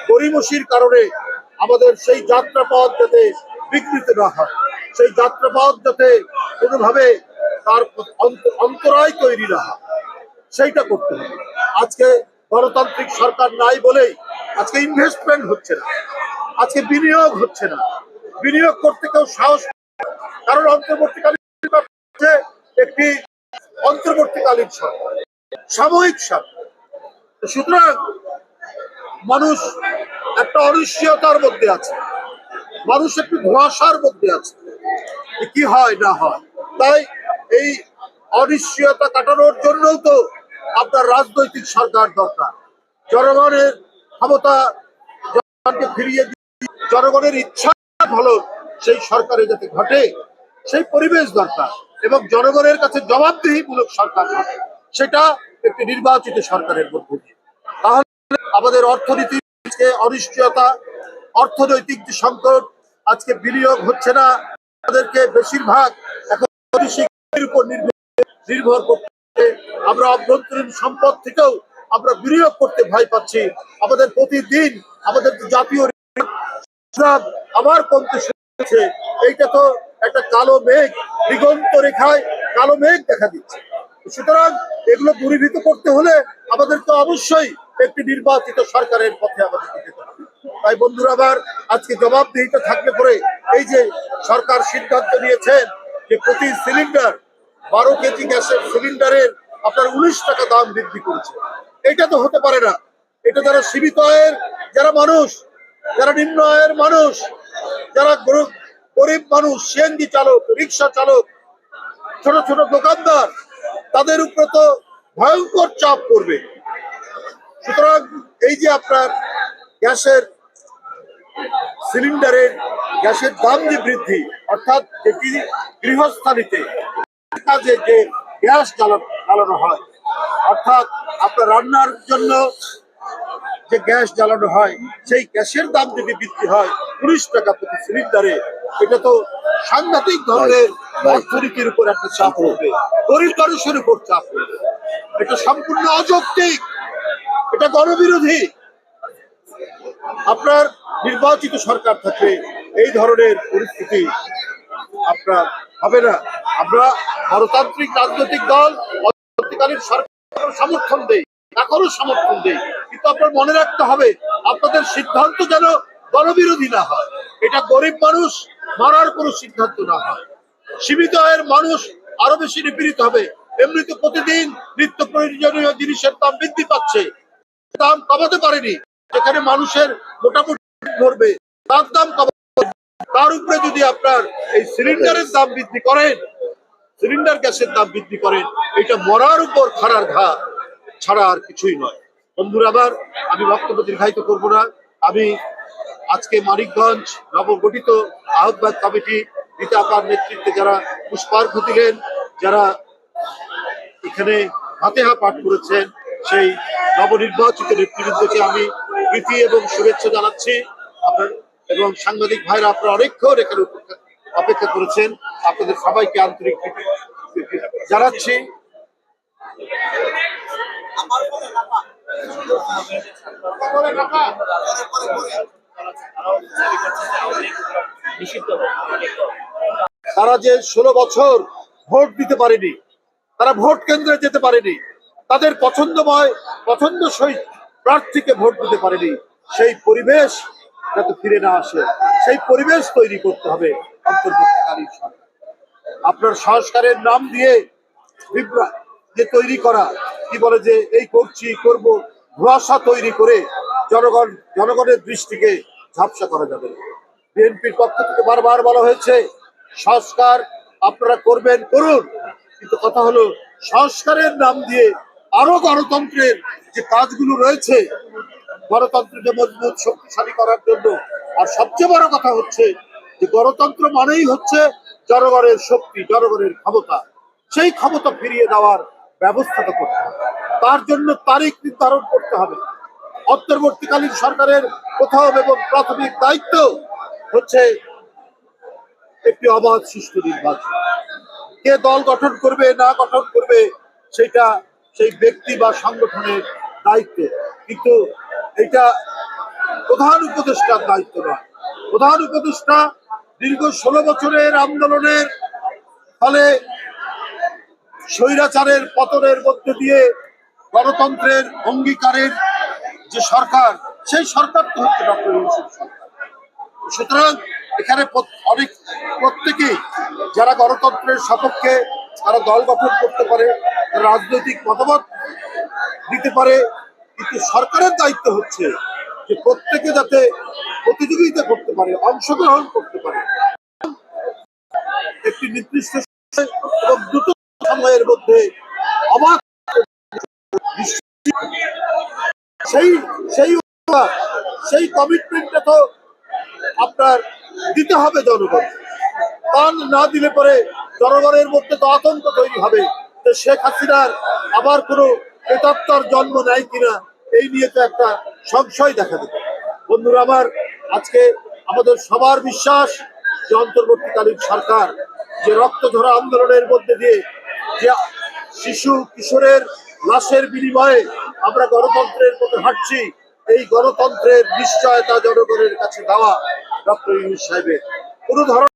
গড়িমসির কারণে আমাদের সেই যাত্রাপথ যাতে বিকৃত না হয়, সেই যাত্রাপথ যাতে কোনোভাবে তার অন্তরায় তৈরি না হয়, সেইটা করতে হবে। আজকে গণতান্ত্রিক সরকার নাই বলেই আজকে ইনভেস্টমেন্ট হচ্ছে না, আজকে বিনিয়োগ হচ্ছে না, বিনিয়োগ করতে কেউ সাহস, কারণ অন্তর্বর্তীকালীন একটি অন্তর্বর্তীকালীন সরকার, সাময়িক সরকার। সুতরাং মানুষ একটা অনিশ্চয়তার মধ্যে আছে, মানুষ একটু ধোঁয়াশার মধ্যে আছে, কি হয় না হয়। তাই এই অনিশ্চয়তা কাটানোর জন্যও তো আপনার রাজনৈতিক সরকার দরকার। জনগণের ক্ষমতা জনগণকে ফিরিয়ে দিয়ে জনগণের ইচ্ছা হলো সেই সরকারে যাতে ঘটে, সেই পরিবেশ দরকার, এবং জনগণের কাছে জবাবদিহিমূলক সরকার ঘটে, সেটা একটি নির্বাচিত সরকারের মধ্যে দিয়ে। তাহলে আমাদের অর্থনীতির অনিশ্চয়তা, অর্থনৈতিক যে সংকট, আজকে বিনিয়োগ হচ্ছে না, তাদেরকে বেশিরভাগ এখন উপর নির্ভর করতে, আমরা অভ্যন্তরীণ সম্পদ থেকেও আমরা বিনিয়োগ করতে ভয় পাচ্ছি। আমাদের প্রতিদিন আমাদের জাতীয় আবার কমতে শুরু, এইটা তো একটা কালো মেঘ, দিগন্ত রেখায় কালো মেঘ দেখা দিচ্ছে। সুতরাং এগুলো দূরীভূত করতে হলে আমাদেরকে অবশ্যই একটি নির্বাচিত সরকারের পথে আমাদেরকে যেতে হবে। তাই বন্ধুরা আবার আজকে জবাবদিহিতা থাকলে পরে এই যে সরকার সিদ্ধান্ত নিয়েছেন যে প্রতি সিলিন্ডার 12 কেজি গ্যাসের সিলিন্ডারের আপনার 19 টাকা দাম বৃদ্ধি করেছে, এটা তো হতে পারে না। এটা যারা সীমিত আয়ের যারা মানুষ, যারা নিম্ন আয়ের মানুষ, যারা গরিব মানুষ, সিএনজি চালক, রিক্সা চালক, ছোট ছোট দোকানদার, তাদের উপরে তো ভয়ঙ্কর চাপ পড়বে। সুতরাং এই যে আপনার গ্যাসের সিলিন্ডারের গ্যাসের দাম যে বৃদ্ধি, অর্থাৎ এটি গৃহস্থালিতে কাজে যে গ্যাস জ্বালানো হয়, অর্থাৎ আপনার রান্নার জন্য যে গ্যাস জ্বালানো হয়, সেই গ্যাসের দাম যদি বৃদ্ধি হয় 19 টাকা প্রতি সিলিন্ডারে, এটা তো সাংঘাতিক ধরনের অর্থনীতির উপর একটা চাপ পড়বে, গরিব মানুষের উপর চাপ পড়বে। এটা সম্পূর্ণ অযৌক্তিক, এটা গণবিরোধী। আপনার নির্বাচিত সরকার থাকলে এই ধরনের পরিস্থিতি আপনার হবে না। আমরা গণতান্ত্রিক রাজনৈতিক দল অন্তর্বর্তীকালীন সরকার সমর্থন দেই, এখনো সমর্থন দেই, কিন্তু আপনার মনে রাখতে হবে আপনাদের সিদ্ধান্ত যেন গণবিরোধী না হয়, এটা গরিব মানুষ মারার কোনো সিদ্ধান্ত না হয়, সীমিত আয়ের মানুষ আরো বেশি নিপীড়িত হবে। এমনিতে প্রতিদিন নিত্য প্রয়োজনীয় জিনিসের দাম বৃদ্ধি পাচ্ছে, দাম কমাতে পারেনি, যেখানে মানুষের মোটামুটি ধরবে তার দাম কমাতে, তার উপরে যদি আপনার এই সিলিন্ডারের দাম বৃদ্ধি করেন, সিলিন্ডার গ্যাসের দাম বৃদ্ধি করেন, এটা মরার উপর খাড়ার ঘা ছাড়া আর কিছুই নয়। বন্ধুরা আবার আমি বক্তব্য দীর্ঘায়িত করব না। আমি আজকে মানিকগঞ্জ নবগঠিত আহ্বায়ক কমিটি রীতা আপার নেতৃত্বে যারা পুষ্পার্ঘ্য দিলেন, যারা এখানে ফাতিহা পাঠ করেছেন, সেই নবনির্বাচিত নেতৃবৃন্দকে আমি প্রীতি এবং শুভেচ্ছা জানাচ্ছি। আপনার এবং সাংবাদিক ভাইরা আপনারা অনেকক্ষণ এখানে অপেক্ষা করেছেন, আপনাদের সবাইকে আন্তরিক জানাচ্ছি। তারা যে 16 বছর ভোট দিতে পারেনি, তারা ভোট কেন্দ্রে যেতে পারেনি, তাদের পছন্দসই প্রার্থীকে ভোট দিতে পারেনি, সেই পরিবেশ যাতে ফিরে না আসে, সেই পরিবেশ তৈরি করতে হবে অন্তর্বর্তীকালীন সরকার। আপনার সংস্কারের নাম দিয়ে যে তৈরি করা, কি বলে যে এই করছি করব, ভরসা তৈরি করে জনগণের দৃষ্টিকে ঝাপসা করা যাবে। বিএনপির পক্ষ থেকে বারবার বলা হয়েছে সংস্কার আপনারা করবেন, করুন, কিন্তু কথা হলো সংস্কারের নাম দিয়ে আরো গণতন্ত্রের যে কাজগুলো রয়েছে, গণতন্ত্রকে মজবুত শক্তিশালী করার জন্য, আর সবচেয়ে বড় কথা হচ্ছে যে গণতন্ত্র মানেই হচ্ছে জনগণের শক্তি, জনগণের ক্ষমতা, সেই ক্ষমতা ফিরিয়ে দেওয়ার ব্যবস্থাটা করতে হবে। তার জন্য তারিখ নির্ধারণ করতে হবে। অন্তর্বর্তীকালীন সরকারের প্রথম এবং প্রাথমিক দায়িত্ব হচ্ছে একটি অবাধ সুষ্ঠু নির্বাচন। কে দল গঠন করবে না গঠন করবে সেটা সেই ব্যক্তি বা সংগঠনের দায়িত্ব, কিন্তু এটা প্রধান উপদেষ্টার দায়িত্ব নয়। প্রধান উপদেষ্টা দীর্ঘ 16 বছরের আন্দোলনের ফলে স্বৈরাচারের পতনের মধ্যে দিয়ে গণতন্ত্রের অঙ্গীকারের যে সরকার, সেই সরকার তো হচ্ছে ডক্টর ইউনূসের সরকার। সুতরাং এখানে অনেক প্রত্যেকেই যারা গণতন্ত্রের সপক্ষে তারা দল গঠন করতে পারে, তারা রাজনৈতিক মতামত দিতে পারে, কিন্তু সরকারের দায়িত্ব হচ্ছে যে প্রত্যেকে যাতে প্রতিযোগিতা করতে পারে, অংশগ্রহণ করতে পারে একটি নির্দিষ্ট সময় এবং দ্রুত সময়ের মধ্যে অবাধ সেই সেই সেই কমিটমেন্টটা তো আপনার দিতে হবে জনগণ। তা না দিলে পরে জনগণের মধ্যে তো আতঙ্ক তৈরি হবে যে শেখ হাসিনার আবার কোনো প্রেতাত্মার জন্ম নেয় কিনা, এই নিয়ে তো একটা সংশয় দেখা দেবে। বন্ধুরা আমার, আজকে আমাদের সবার বিশ্বাস যে অন্তর্বর্তীকালীন সরকার যে রক্তঝরা আন্দোলনের মধ্যে দিয়ে যে শিশু কিশোরের লাশের বিনিময়ে আমরা গণতন্ত্রের পথে হাঁটছি, এই গণতন্ত্রের নিশ্চয়তা জনগণের কাছে দেওয়া ডক্টর ইউনূস সাহেবের কোনো ধরনের